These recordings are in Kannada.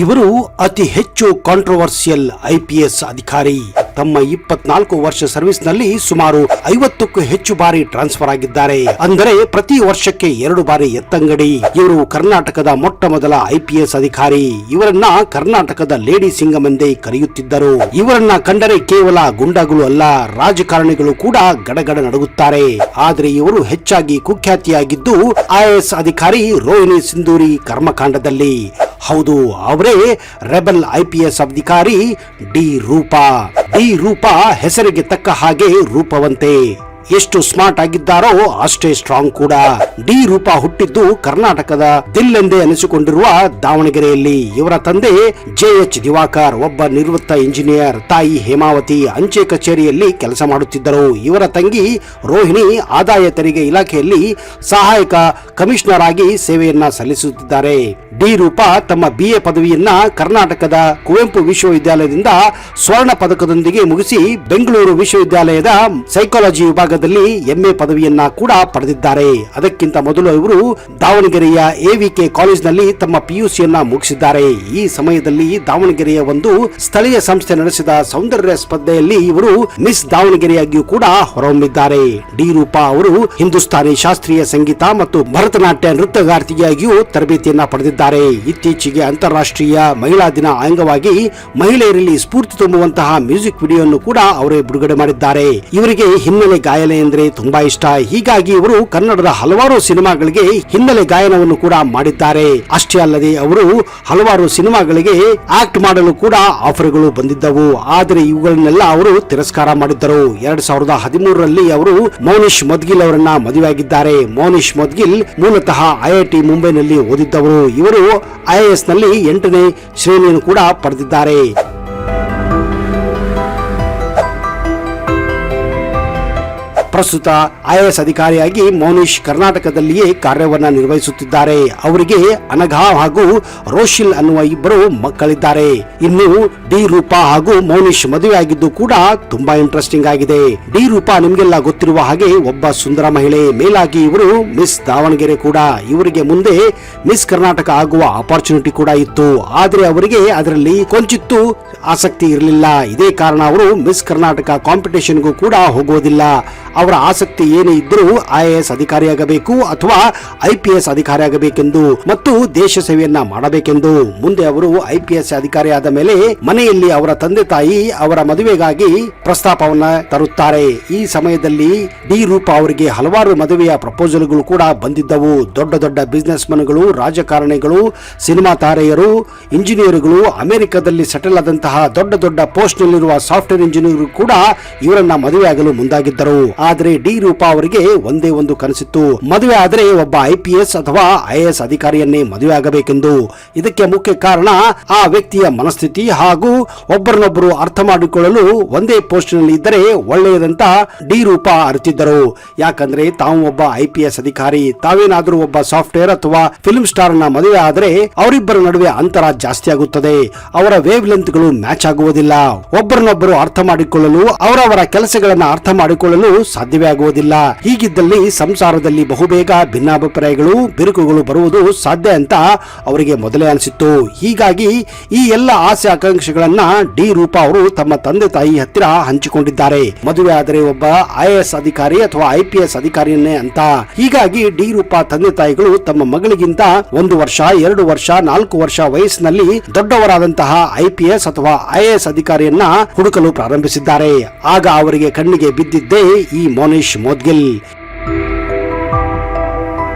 ಇವರು ಅತಿ ಹೆಚ್ಚು ಕಾಂಟ್ರವರ್ಸಿಯಲ್ ಐಪಿಎಸ್ ಅಧಿಕಾರಿ. ತಮ್ಮ 24 ವರ್ಷ ಸರ್ವಿಸ್ನಲ್ಲಿ ಸುಮಾರು 50ಕ್ಕೂ ಹೆಚ್ಚು ಬಾರಿ ಟ್ರಾನ್ಸ್ಫರ್ ಆಗಿದ್ದಾರೆ. ಅಂದರೆ ಪ್ರತಿ ವರ್ಷಕ್ಕೆ 2 ಬಾರಿ ಎತ್ತಂಗಡಿ. ಇವರು ಕರ್ನಾಟಕದ ಮೊಟ್ಟ ಮೊದಲ ಐಪಿಎಸ್ ಅಧಿಕಾರಿ. ಇವರನ್ನ ಕರ್ನಾಟಕದ ಲೇಡಿ ಸಿಂಗಂ ಎಂದೇ ಕರೆಯುತ್ತಿದ್ದರು. ಇವರನ್ನ ಕಂಡರೆ ಕೇವಲ ಗುಂಡಾಗಳು ಅಲ್ಲ, ರಾಜಕಾರಣಿಗಳು ಕೂಡ ಗಡಗಡ ನಡುಗುತ್ತಾರೆ. ಆದರೆ ಇವರು ಹೆಚ್ಚಾಗಿ ಕುಖ್ಯಾತಿಯಾಗಿದ್ದು ಐಎಎಸ್ ಅಧಿಕಾರಿ ರೋಹಿಣಿ ಸಿಂಧೂರಿ ಕರ್ಮಕಾಂಡದಲ್ಲಿ. ಹೌದು, ಅವರೇ ರೆಬಲ್ ಐಪಿಎಸ್ ಅಧಿಕಾರಿ ಡಿ ರೂಪಾ. ಡಿ ರೂಪಾ ಹೆಸರಿಗೆ ತಕ್ಕ ಹಾಗೆ ರೂಪವಂತೆ. ಎಷ್ಟು ಸ್ಮಾರ್ಟ್ ಆಗಿದ್ದಾರೋ ಅಷ್ಟೇ ಸ್ಟ್ರಾಂಗ್ ಕೂಡ. ಡಿ ರೂಪಾ ಹುಟ್ಟಿದ್ದು ಕರ್ನಾಟಕದ ದಿಲ್ ಎಂದೇ ಅನಿಸಿಕೊಂಡಿರುವ ದಾವಣಗೆರೆಯಲ್ಲಿ. ಇವರ ತಂದೆ JH ದಿವಾಕರ್ ಒಬ್ಬ ನಿವೃತ್ತ ಇಂಜಿನಿಯರ್. ತಾಯಿ ಹೇಮಾವತಿ ಅಂಚೆ ಕಚೇರಿಯಲ್ಲಿ ಕೆಲಸ ಮಾಡುತ್ತಿದ್ದರು. ಇವರ ತಂಗಿ ರೋಹಿಣಿ ಆದಾಯ ತೆರಿಗೆ ಇಲಾಖೆಯಲ್ಲಿ ಸಹಾಯಕ ಕಮಿಷನರ್ ಆಗಿ ಸೇವೆಯನ್ನ ಸಲ್ಲಿಸುತ್ತಿದ್ದಾರೆ. ಡಿ ರೂಪಾ ತಮ್ಮ BA ಪದವಿಯನ್ನ ಕರ್ನಾಟಕದ ಕುವೆಂಪು ವಿಶ್ವವಿದ್ಯಾಲಯದಿಂದ ಸ್ವರ್ಣ ಪದಕದೊಂದಿಗೆ ಮುಗಿಸಿ ಬೆಂಗಳೂರು ವಿಶ್ವವಿದ್ಯಾಲಯದ ಸೈಕಾಲಜಿ ವಿಭಾಗದಲ್ಲಿ MA ಪದವಿಯನ್ನ ಕೂಡ ಪಡೆದಿದ್ದಾರೆ. ಅದಕ್ಕಿಂತ ಮೊದಲು ಇವರು ದಾವಣಗೆರೆಯ AVK ಕಾಲೇಜಿನಲ್ಲಿ ತಮ್ಮ PUCಯನ್ನ ಮುಗಿಸಿದ್ದಾರೆ. ಈ ಸಮಯದಲ್ಲಿ ದಾವಣಗೆರೆಯ ಒಂದು ಸ್ಥಳೀಯ ಸಂಸ್ಥೆ ನಡೆಸಿದ ಸೌಂದರ್ಯ ಸ್ಪರ್ಧೆಯಲ್ಲಿ ಇವರು ಮಿಸ್ ದಾವಣಗೆರೆಯಾಗಿಯೂ ಕೂಡ ಹೊರಹೊಮ್ಮಿದ್ದಾರೆ. ಡಿ ರೂಪಾ ಅವರು ಹಿಂದೂಸ್ತಾನಿ ಶಾಸ್ತ್ರೀಯ ಸಂಗೀತ ಮತ್ತು ಭರತನಾಟ್ಯ ನೃತ್ಯಗಾರ್ತಿಯಾಗಿಯೂ ತರಬೇತಿಯನ್ನ ಪಡೆದಿದ್ದಾರೆ. ಇತ್ತೀಚೆಗೆ ಅಂತಾರಾಷ್ಟ್ರೀಯ ಮಹಿಳಾ ದಿನ ಅಂಗವಾಗಿ ಮಹಿಳೆಯರಲ್ಲಿ ಸ್ಫೂರ್ತಿ ತುಂಬುವಂತಹ ಮ್ಯೂಸಿಕ್ ವಿಡಿಯೋವನ್ನು ಕೂಡ ಅವರೇ ಬಿಡುಗಡೆ ಮಾಡಿದ್ದಾರೆ. ಇವರಿಗೆ ಹಿನ್ನೆಲೆ ಗಾಯನ ಎಂದ್ರೆ ತುಂಬಾ ಇಷ್ಟ. ಹೀಗಾಗಿ ಇವರು ಕನ್ನಡದ ಹಲವಾರು ಸಿನಿಮಾಗಳಿಗೆ ಹಿನ್ನೆಲೆ ಗಾಯನವನ್ನು ಕೂಡ ಮಾಡಿದ್ದಾರೆ. ಅಷ್ಟೇ ಅಲ್ಲದೆ ಅವರು ಹಲವಾರು ಸಿನಿಮಾಗಳಿಗೆ ಆಕ್ಟ್ ಮಾಡಲು ಕೂಡ ಆಫರ್ಗಳು ಬಂದಿದ್ದವು. ಆದರೆ ಇವುಗಳನ್ನೆಲ್ಲ ಅವರು ತಿರಸ್ಕಾರ ಮಾಡಿದ್ದರು. 2013ರಲ್ಲಿ ಅವರು ಮೌನಿಶ್ ಮದ್ಗಿಲ್ ಅವರನ್ನ ಮದುವೆಯಾಗಿದ್ದಾರೆ. ಮೌನಿಶ್ ಮದ್ಗಿಲ್ ಮೂಲತಃ IIT ಮುಂಬೈನಲ್ಲಿ ಓದಿದ್ದವರು. ಇವರು IAS ನಲ್ಲಿ 8ನೇ ಶ್ರೇಣಿಯನ್ನು ಕೂಡ ಪಡೆದಿದ್ದಾರೆ. ಪ್ರಸ್ತುತ IAS ಅಧಿಕಾರಿಯಾಗಿ ಮೌನಿಶ್ ಕರ್ನಾಟಕದಲ್ಲಿಯೇ ಕಾರ್ಯವನ್ನ ನಿರ್ವಹಿಸುತ್ತಿದ್ದಾರೆ. ಅವರಿಗೆ ಅನಘಾ ಹಾಗೂ ರೋಶಿಲ್ ಅನ್ನುವ ಇಬ್ಬರು ಮಕ್ಕಳಿದ್ದಾರೆ. ಇನ್ನು ಡಿ ರೂಪಾ ಹಾಗೂ ಮೌನಿಶ್ ಮದುವೆಯಾಗಿದ್ದು ಕೂಡ ತುಂಬಾ ಇಂಟ್ರೆಸ್ಟಿಂಗ್ ಆಗಿದೆ. ಡಿ ರೂಪಾ ನಿಮಗೆಲ್ಲ ಗೊತ್ತಿರುವ ಹಾಗೆ ಒಬ್ಬ ಸುಂದರ ಮಹಿಳೆ. ಮೇಲಾಗಿ ಇವರು ಮಿಸ್ ದಾವಣಗೆರೆ ಕೂಡ. ಇವರಿಗೆ ಮುಂದೆ ಮಿಸ್ ಕರ್ನಾಟಕ ಆಗುವ ಆಪರ್ಚುನಿಟಿ ಕೂಡ ಇತ್ತು. ಆದರೆ ಅವರಿಗೆ ಅದರಲ್ಲಿ ಕೊಂಚಿತ್ತು ಆಸಕ್ತಿ ಇರಲಿಲ್ಲ. ಇದೇ ಕಾರಣ ಅವರು ಮಿಸ್ ಕರ್ನಾಟಕ ಕಾಂಪಿಟೇಷನ್ಗೂ ಕೂಡ ಹೋಗೋದಿಲ್ಲ. ಅವರ ಆಸಕ್ತಿ ಏನೇ ಇದ್ರೂ IAS ಅಧಿಕಾರಿಯಾಗಬೇಕು ಅಥವಾ IPS ಅಧಿಕಾರಿಯಾಗಬೇಕೆಂದು ಮತ್ತು ದೇಶ ಸೇವೆಯನ್ನ ಮಾಡಬೇಕೆಂದು. ಮುಂದೆ ಅವರು IPS ಅಧಿಕಾರಿಯಾದ ಮೇಲೆ ಮನೆಯಲ್ಲಿ ಅವರ ತಂದೆ ತಾಯಿ ಅವರ ಮದುವೆಗಾಗಿ ಪ್ರಸ್ತಾಪವನ್ನ ತರುತ್ತಾರೆ. ಈ ಸಮಯದಲ್ಲಿ ಡಿ ರೂಪಾ ಅವರಿಗೆ ಹಲವಾರು ಮದುವೆಯ ಪ್ರಪೋಸಲ್ಗಳು ಕೂಡ ಬಂದಿದ್ದವು. ದೊಡ್ಡ ದೊಡ್ಡ ಬಿಸಿನೆಸ್ ಮನ್ಗಳು, ರಾಜಕಾರಣಿಗಳು, ಸಿನಿಮಾ ತಾರೆಯರು, ಇಂಜಿನಿಯರ್ಗಳು, ಅಮೆರಿಕದಲ್ಲಿ ಸೆಟಲ್ ಆದಂತಹ ದೊಡ್ಡ ದೊಡ್ಡ ಪೋಸ್ಟ್ ನಲ್ಲಿರುವ ಸಾಫ್ಟ್ವೇರ್ ಇಂಜಿನಿಯರ್ ಕೂಡ ಇವರನ್ನ ಮದುವೆಯಾಗಲು ಮುಂದಾಗಿದ್ದರು. ಆದರೆ ಡಿ ರೂಪಾ ಅವರಿಗೆ ಒಂದೇ ಒಂದು ಕನಸಿತ್ತು, ಮದುವೆ ಆದರೆ ಒಬ್ಬ IPS ಅಥವಾ IAS ಅಧಿಕಾರಿಯನ್ನೇ ಮದುವೆ ಆಗಬೇಕೆಂದು. ಇದಕ್ಕೆ ಮುಖ್ಯ ಕಾರಣ ಆ ವ್ಯಕ್ತಿಯ ಮನಸ್ಥಿತಿ ಹಾಗೂ ಒಬ್ಬರನ್ನೊಬ್ಬರು ಅರ್ಥ ಮಾಡಿಕೊಳ್ಳಲು ಒಂದೇ ಪೋಸ್ಟ್ ನಲ್ಲಿ ಇದ್ದರೆ ಒಳ್ಳೆಯದಂತ ಡಿ ರೂಪಾ ಅರಿತಿದ್ದರು. ಯಾಕಂದ್ರೆ ತಾವು ಒಬ್ಬ IPS ಅಧಿಕಾರಿ, ತಾವೇನಾದ್ರೂ ಒಬ್ಬ ಸಾಫ್ಟ್ವೇರ್ ಅಥವಾ ಫಿಲ್ಮ್ ಸ್ಟಾರ್ ನ ಮದುವೆ ಆದರೆ ಅವರಿಬ್ಬರ ನಡುವೆ ಅಂತರ ಜಾಸ್ತಿ ಆಗುತ್ತದೆ. ಅವರ ವೇವ್ ಲೆಂತ್ ಗಳು ಮ್ಯಾಚ್ ಆಗುವುದಿಲ್ಲ. ಒಬ್ಬರನ್ನೊಬ್ಬರು ಅರ್ಥ ಮಾಡಿಕೊಳ್ಳಲು, ಅವರವರ ಕೆಲಸಗಳನ್ನ ಅರ್ಥ ಮಾಡಿಕೊಳ್ಳಲು ಸಾಧ್ಯವೇ ಆಗುವುದಿಲ್ಲ. ಹೀಗಿದ್ದಲ್ಲಿ ಸಂಸಾರದಲ್ಲಿ ಬಹುಬೇಗ ಭಿನ್ನಾಭಿಪ್ರಾಯಗಳು, ಬಿರುಕುಗಳು ಬರುವುದು ಸಾಧ್ಯ ಅಂತ ಅವರಿಗೆ ಮೊದಲೇ ಅನಿಸಿತ್ತು. ಹೀಗಾಗಿ ಈ ಎಲ್ಲ ಆಸೆ ಆಕಾಂಕ್ಷೆಗಳನ್ನ ಡಿ ರೂಪಾ ಅವರು ತಮ್ಮ ತಂದೆ ತಾಯಿ ಹತ್ತಿರ ಹಂಚಿಕೊಂಡಿದ್ದಾರೆ. ಮದುವೆ ಆದರೆ ಒಬ್ಬ IAS ಅಧಿಕಾರಿ ಅಥವಾ IPS ಅಧಿಕಾರಿಯನ್ನೇ ಅಂತ. ಹೀಗಾಗಿ ಡಿ ರೂಪಾ ತಂದೆ ತಾಯಿಗಳು ತಮ್ಮ ಮಗಳಿಗಿಂತ 1 ವರ್ಷ, 2 ವರ್ಷ, 4 ವರ್ಷ ವಯಸ್ಸಿನಲ್ಲಿ ದೊಡ್ಡವರಾದಂತಹ IPS ಅಥವಾ IAS ಅಧಿಕಾರಿಯನ್ನ ಹುಡುಕಲು ಪ್ರಾರಂಭಿಸಿದ್ದಾರೆ. ಆಗ ಅವರಿಗೆ ಕಣ್ಣಿಗೆ ಬಿದ್ದಿದ್ದೇ ಈ ಮೌನಿಶ್ ಮದ್ಗಿಲ್.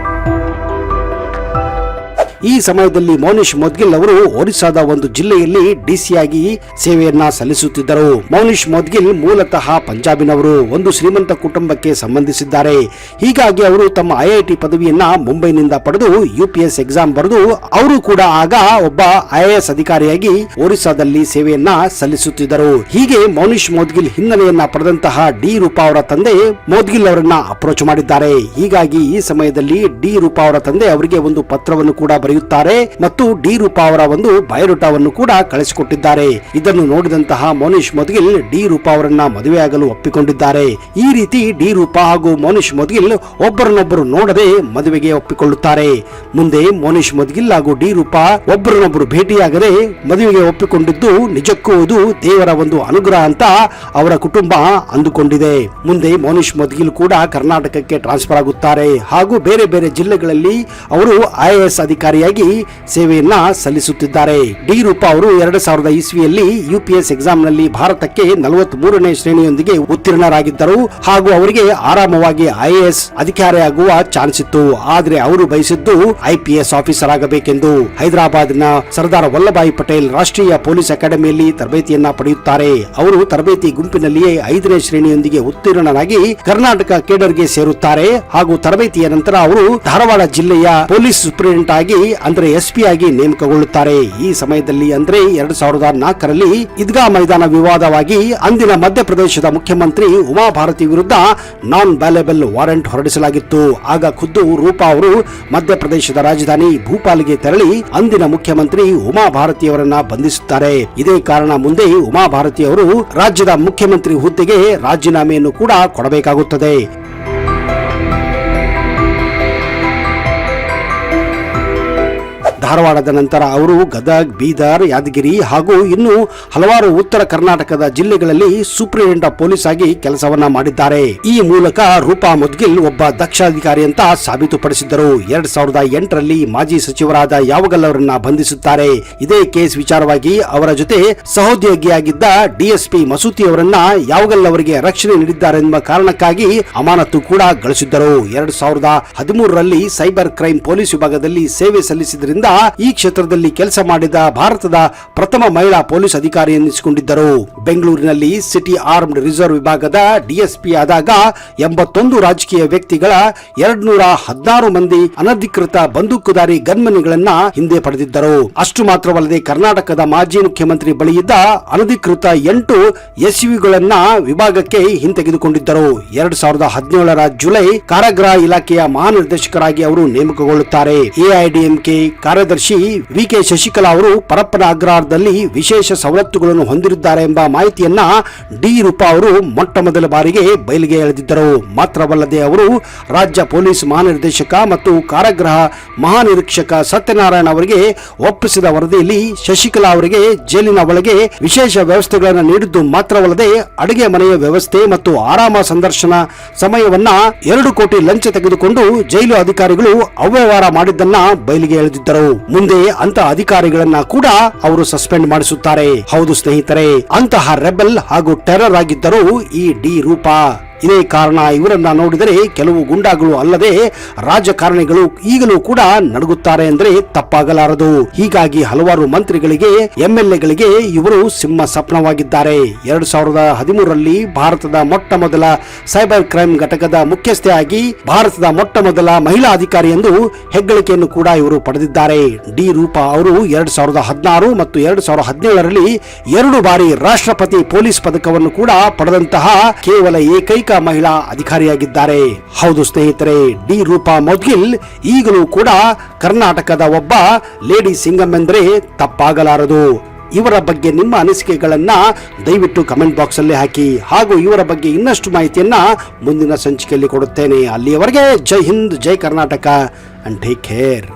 ಈ ಸಮಯದಲ್ಲಿ ಮೌನಿಶ್ ಮದ್ಗಿಲ್ ಅವರು ಒರಿಸ್ಸಾದ ಒಂದು ಜಿಲ್ಲೆಯಲ್ಲಿ DC ಆಗಿ ಸೇವೆಯನ್ನ ಸಲ್ಲಿಸುತ್ತಿದ್ದರು. ಮೌನಿಶ್ ಮದ್ಗಿಲ್ ಮೂಲತಃ ಪಂಜಾಬಿನವರು. ಒಂದು ಶ್ರೀಮಂತ ಕುಟುಂಬಕ್ಕೆ ಸಂಬಂಧಿಸಿದ್ದಾರೆ. ಹೀಗಾಗಿ ಅವರು ತಮ್ಮ IIT ಪದವಿಯನ್ನ ಮುಂಬೈನಿಂದ ಪಡೆದು UPS ಎಕ್ಸಾಮ್ ಬರೆದು ಅವರು ಕೂಡ ಆಗ ಒಬ್ಬ IAS ಅಧಿಕಾರಿಯಾಗಿ ಒರಿಸ್ಸಾದಲ್ಲಿ ಸೇವೆಯನ್ನ ಸಲ್ಲಿಸುತ್ತಿದ್ದರು. ಹೀಗೆ ಮೌನಿಶ್ ಮದ್ಗಿಲ್ ಹಿನ್ನೆಲೆಯನ್ನ ಪಡೆದಂತಹ ಡಿ ರೂಪಾ ಅವರ ತಂದೆ ಮದ್ಗಿಲ್ ಅವರನ್ನ ಅಪ್ರೋಚ್ ಮಾಡಿದ್ದಾರೆ. ಹೀಗಾಗಿ ಈ ಸಮಯದಲ್ಲಿ ಡಿ ರೂಪಾ ಅವರ ತಂದೆ ಅವರಿಗೆ ಒಂದು ಪತ್ರವನ್ನು ಕೂಡ ಬರೆಯುತ್ತಾರೆ ಮತ್ತು ಡಿ ರೂಪಾ ಅವರ ಒಂದು ಬಯೋಡಾಟಾವನ್ನು ಕೂಡ ಕಳಿಸಿಕೊಟ್ಟಿದ್ದಾರೆ. ಇದನ್ನು ನೋಡಿದಂತಹ ಮೋನಿಶ್ ಮೋದ್ಗಿಲ್ ಡಿ ರೂಪಾ ಅವರನ್ನ ಮದುವೆಯಾಗಲು ಒಪ್ಪಿಕೊಂಡಿದ್ದಾರೆ. ಈ ರೀತಿ ಡಿ ರೂಪಾ ಹಾಗೂ ಮೋನಿಶ್ ಮೋದ್ಗಿಲ್ ಒಬ್ಬರನ್ನೊಬ್ಬರು ನೋಡದೆ ಮದುವೆಗೆ ಒಪ್ಪಿಕೊಳ್ಳುತ್ತಾರೆ. ಮುಂದೆ ಮೋನಿಶ್ ಮೋದ್ಗಿಲ್ ಹಾಗೂ ಡಿ ರೂಪಾ ಒಬ್ಬರನ್ನೊಬ್ಬರು ಭೇಟಿಯಾಗದೆ ಮದುವೆಗೆ ಒಪ್ಪಿಕೊಂಡಿದ್ದು ನಿಜಕ್ಕೂ ಇದು ದೇವರ ಒಂದು ಅನುಗ್ರಹ ಅಂತ ಅವರ ಕುಟುಂಬ ಅಂದುಕೊಂಡಿದೆ. ಮುಂದೆ ಮೋನಿಶ್ ಮೋದ್ಗಿಲ್ ಕೂಡ ಕರ್ನಾಟಕಕ್ಕೆ ಟ್ರಾನ್ಸ್ಫರ್ ಆಗುತ್ತಾರೆ ಹಾಗೂ ಬೇರೆ ಬೇರೆ ಜಿಲ್ಲೆಗಳಲ್ಲಿ ಅವರು IAS ಅಧಿಕಾರಿಯಾಗಿ ಸೇವೆಯನ್ನ ಸಲ್ಲಿಸುತ್ತಿದ್ದಾರೆ. ಡಿ ರೂಪಾ ಅವರು 2000 ಇಸ್ವಿಯಲ್ಲಿ UPS ಎಕ್ಸಾಮ್ ನಲ್ಲಿ ಭಾರತಕ್ಕೆ 43ನೇ ಶ್ರೇಣಿಯೊಂದಿಗೆ ಉತ್ತೀರ್ಣರಾಗಿದ್ದರು ಹಾಗೂ ಅವರಿಗೆ ಆರಾಮವಾಗಿ IAS ಅಧಿಕಾರಿಯಾಗುವ ಚಾನ್ಸ್ ಇತ್ತು. ಆದ್ರೆ ಅವರು ಬಯಸಿದ್ದು IPS ಆಫೀಸರ್ ಆಗಬೇಕೆಂದು. ಹೈದರಾಬಾದ್ನ ಸರ್ದಾರ್ ವಲ್ಲಭಾಯಿ ಪಟೇಲ್ ರಾಷ್ಟ್ರೀಯ ಪೊಲೀಸ್ ಅಕಾಡೆಮಿಯಲ್ಲಿ ತರಬೇತಿಯನ್ನ ಪಡೆಯುತ್ತಾರೆ. ಅವರು ತರಬೇತಿ ಗುಂಪಿನಲ್ಲಿಯೇ 5ನೇ ಶ್ರೇಣಿಯೊಂದಿಗೆ ಉತ್ತೀರ್ಣರಾಗಿ ಕರ್ನಾಟಕ ಕೇಡರ್ಗೆ ಸೇರುತ್ತಾರೆ ಹಾಗೂ ತರಬೇತಿಯ ನಂತರ ಅವರು ಧಾರವಾಡ ಜಿಲ್ಲೆಯ ಪೊಲೀಸ್ ಸೂಪರಿಂಟೆಂಡೆಂಟ್ ಆಗಿ ಅಂದ್ರೆ SP ಆಗಿ ನೇಮಕಗೊಳ್ಳುತ್ತಾರೆ. ಈ ಸಮಯದಲ್ಲಿ ಅಂದ್ರೆ 2004ರಲ್ಲಿ ಈದ್ಗಾ ಮೈದಾನ ವಿವಾದವಾಗಿ ಅಂದಿನ ಮಧ್ಯಪ್ರದೇಶದ ಮುಖ್ಯಮಂತ್ರಿ ಉಮಾ ಭಾರತಿ ವಿರುದ್ಧ ನಾನ್ ವ್ಯಾಲ್ಯಬಲ್ ವಾರೆಂಟ್ ಹೊರಡಿಸಲಾಗಿತ್ತು. ಆಗ ಖುದ್ದು ರೂಪಾ ಅವರು ಮಧ್ಯಪ್ರದೇಶದ ರಾಜಧಾನಿ ಭೂಪಾಲ್ಗೆ ತೆರಳಿ ಅಂದಿನ ಮುಖ್ಯಮಂತ್ರಿ ಉಮಾ ಭಾರತಿಯವರನ್ನ ಬಂಧಿಸುತ್ತಾರೆ. ಇದೇ ಕಾರಣ ಮುಂದೆ ಉಮಾ ಭಾರತಿ ಅವರು ರಾಜ್ಯದ ಮುಖ್ಯಮಂತ್ರಿ ಹುದ್ದೆಗೆ ರಾಜೀನಾಮೆಯನ್ನು ಕೂಡ ಕೊಡಬೇಕಾಗುತ್ತದೆ. ಧಾರವಾಡದ ನಂತರ ಅವರು ಗದಗ್, ಬೀದರ್, ಯಾದಗಿರಿ ಹಾಗೂ ಇನ್ನು ಹಲವಾರು ಉತ್ತರ ಕರ್ನಾಟಕದ ಜಿಲ್ಲೆಗಳಲ್ಲಿ ಸೂಪರಿಂಟೆಂಡೆಂಟ್ ಆಫ್ ಪೊಲೀಸ್ ಆಗಿ ಕೆಲಸವನ್ನ ಮಾಡಿದ್ದಾರೆ. ಈ ಮೂಲಕ ರೂಪಾ ಮೋದ್ಗಿಲ್ ಒಬ್ಬ ದಕ್ಷ ಅಧಿಕಾರಿ ಅಂತ ಸಾಬೀತುಪಡಿಸಿದ್ದರು. 2008ರಲ್ಲಿ ಮಾಜಿ ಸಚಿವರಾದ ಯಾವಗಲ್ ಅವರನ್ನ ಬಂಧಿಸುತ್ತಾರೆ. ಇದೇ ಕೇಸ್ ವಿಚಾರವಾಗಿ ಅವರ ಜೊತೆ ಸಹೋದ್ಯೋಗಿಯಾಗಿದ್ದ DSP ಮಸೂತಿ ಅವರನ್ನ ಯಾವಗಲ್ ಅವರಿಗೆ ರಕ್ಷಣೆ ನೀಡಿದ್ದಾರೆಂಬ ಕಾರಣಕ್ಕಾಗಿ ಅಮಾನತು ಕೂಡ ಗಳಿಸಿದ್ದರು. 2013ರಲ್ಲಿ ಸೈಬರ್ ಕ್ರೈಮ್ ಪೊಲೀಸ್ ವಿಭಾಗದಲ್ಲಿ ಸೇವೆ ಸಲ್ಲಿಸಿದ್ರಿಂದ ಈ ಕ್ಷೇತ್ರದಲ್ಲಿ ಕೆಲಸ ಮಾಡಿದ ಭಾರತದ ಪ್ರಥಮ ಮಹಿಳಾ ಪೊಲೀಸ್ ಅಧಿಕಾರಿ ಎನ್ನಿಸಿಕೊಂಡಿದ್ದರು. ಬೆಂಗಳೂರಿನಲ್ಲಿ ಸಿಟಿ ಆರ್ಮ್ಡ್ ರಿಸರ್ವ್ ವಿಭಾಗದ DSP ಆದಾಗ 81 ರಾಜಕೀಯ ವ್ಯಕ್ತಿಗಳ 216 ಮಂದಿ ಅನಧಿಕೃತ ಬಂದೂಕುದಾರಿ ಗನ್ಮನ್ಗಳನ್ನ ಹಿಂದೆ ಪಡೆದಿದ್ದರು. ಅಷ್ಟು ಮಾತ್ರವಲ್ಲದೆ ಕರ್ನಾಟಕದ ಮಾಜಿ ಮುಖ್ಯಮಂತ್ರಿ ಬಳಿ ಇದ್ದ ಅನಧಿಕೃತ 8 SUVಗಳನ್ನ ವಿಭಾಗಕ್ಕೆ ಹಿಂತೆಗೆದುಕೊಂಡಿದ್ದರು. 2017ರ ಜುಲೈ ಕಾರಾಗೃಹ ಇಲಾಖೆಯ ಮಹಾನಿರ್ದೇಶಕರಾಗಿ ಅವರು ನೇಮಕಗೊಳ್ಳುತ್ತಾರೆ. AIADMK ಕಾರ್ಯದರ್ಶಿ VK ಶಶಿಕಲಾ ಅವರು ಪರಪ್ಪನ ಅಗ್ರಹಾರದಲ್ಲಿ ವಿಶೇಷ ಸವಲತ್ತುಗಳನ್ನು ಹೊಂದಿರುತ್ತಾರೆ ಎಂಬ ಮಾಹಿತಿಯನ್ನ ಡಿ ರೂಪಾ ಅವರು ಮೊಟ್ಟ ಮೊದಲ ಬಾರಿಗೆ ಬಯಲಿಗೆ ಎಳೆದಿದ್ದರು. ಮಾತ್ರವಲ್ಲದೆ ಅವರು ರಾಜ್ಯ ಪೊಲೀಸ್ ಮಹಾನಿರ್ದೇಶಕ ಮತ್ತು ಕಾರಾಗೃಹ ಮಹಾನಿರೀಕ್ಷಕ ಸತ್ಯನಾರಾಯಣ ಅವರಿಗೆ ಒಪ್ಪಿಸಿದ ವರದಿಯಲ್ಲಿ ಶಶಿಕಲಾ ಅವರಿಗೆ ಜೈಲಿನ ಒಳಗೆ ವಿಶೇಷ ವ್ಯವಸ್ಥೆಗಳನ್ನು ನೀಡಿದ್ದು ಮಾತ್ರವಲ್ಲದೆ ಅಡುಗೆ ಮನೆಯ ವ್ಯವಸ್ಥೆ ಮತ್ತು ಆರಾಮ ಸಂದರ್ಶನ ಸಮಯವನ್ನ 2 ಕೋಟಿ ಲಂಚ ತೆಗೆದುಕೊಂಡು ಜೈಲು ಅಧಿಕಾರಿಗಳು ಅವ್ಯವಹಾರ ಮಾಡಿದ್ದನ್ನ ಬಯಲಿಗೆ ಎಳೆದಿದ್ದರು. ಮುಂದೆ ಅಂತ ಅಧಿಕಾರಿಗಳನ್ನ ಕೂಡ ಅವರು ಸಸ್ಪೆಂಡ್ ಮಾಡಿಸುತ್ತಾರೆ. ಹೌದು ಸ್ನೇಹಿತರೆ, ಅಂತಹ ರೆಬೆಲ್ ಹಾಗೂ ಟೆರರ್ ಆಗಿದ್ದರು ಈ ಡಿ ರೂಪಾ. ಇದೇ ಕಾರಣ ಇವರನ್ನ ನೋಡಿದರೆ ಕೆಲವು ಗುಂಡಾಗಳು ಅಲ್ಲದೆ ರಾಜಕಾರಣಿಗಳು ಈಗಲೂ ಕೂಡ ನಡುಗುತ್ತಾರೆ ಅಂದ್ರೆ ತಪ್ಪಾಗಲಾರದು. ಹೀಗಾಗಿ ಹಲವಾರು ಮಂತ್ರಿಗಳಿಗೆ MLAಗಳಿಗೆ ಇವರು ಸಿಂಹ ಸ್ವಪ್ನವಾಗಿದ್ದಾರೆ. 2013ರಲ್ಲಿ ಭಾರತದ ಮೊಟ್ಟ ಮೊದಲ ಸೈಬರ್ ಕ್ರೈಮ್ ಘಟಕದ ಮುಖ್ಯಸ್ಥೆಯಾಗಿ ಭಾರತದ ಮೊಟ್ಟ ಮೊದಲ ಮಹಿಳಾ ಅಧಿಕಾರಿ ಎಂದು ಹೆಗ್ಗಳಿಕೆಯನ್ನು ಕೂಡ ಇವರು ಪಡೆದಿದ್ದಾರೆ. ಡಿ ರೂಪಾ ಅವರು 2016 ಮತ್ತು 2017ರಲ್ಲಿ 2 ಬಾರಿ ರಾಷ್ಟ್ರಪತಿ ಪೊಲೀಸ್ ಪದಕವನ್ನು ಕೂಡ ಪಡೆದಂತಹ ಕೇವಲ ಏಕೈಕ ಮಹಿಳಾ ಅಧಿಕಾರಿಯಾಗಿದ್ದಾರೆ. ಹೌದು ಸ್ನೇಹಿತರೆ, ಡಿ ರೂಪಾ ಮೋದ್ಗಿಲ್ ಈಗಲೂ ಕೂಡ ಕರ್ನಾಟಕದ ಒಬ್ಬ ಲೇಡಿ ಸಿಂಗಂ ಎಂದರೆ ತಪ್ಪಾಗಲಾರದು. ಇವರ ಬಗ್ಗೆ ನಿಮ್ಮ ಅನಿಸಿಕೆಗಳನ್ನ ದಯವಿಟ್ಟು ಕಮೆಂಟ್ ಬಾಕ್ಸ್ ಅಲ್ಲಿ ಹಾಕಿ ಹಾಗೂ ಇವರ ಬಗ್ಗೆ ಇನ್ನಷ್ಟು ಮಾಹಿತಿಯನ್ನ ಮುಂದಿನ ಸಂಚಿಕೆಯಲ್ಲಿ ಕೊಡುತ್ತೇನೆ. ಅಲ್ಲಿಯವರೆಗೆ ಜೈ ಹಿಂದ್, ಜೈ ಕರ್ನಾಟಕ ಅಂಡ್ ಟೇಕ್ ಕೇರ್.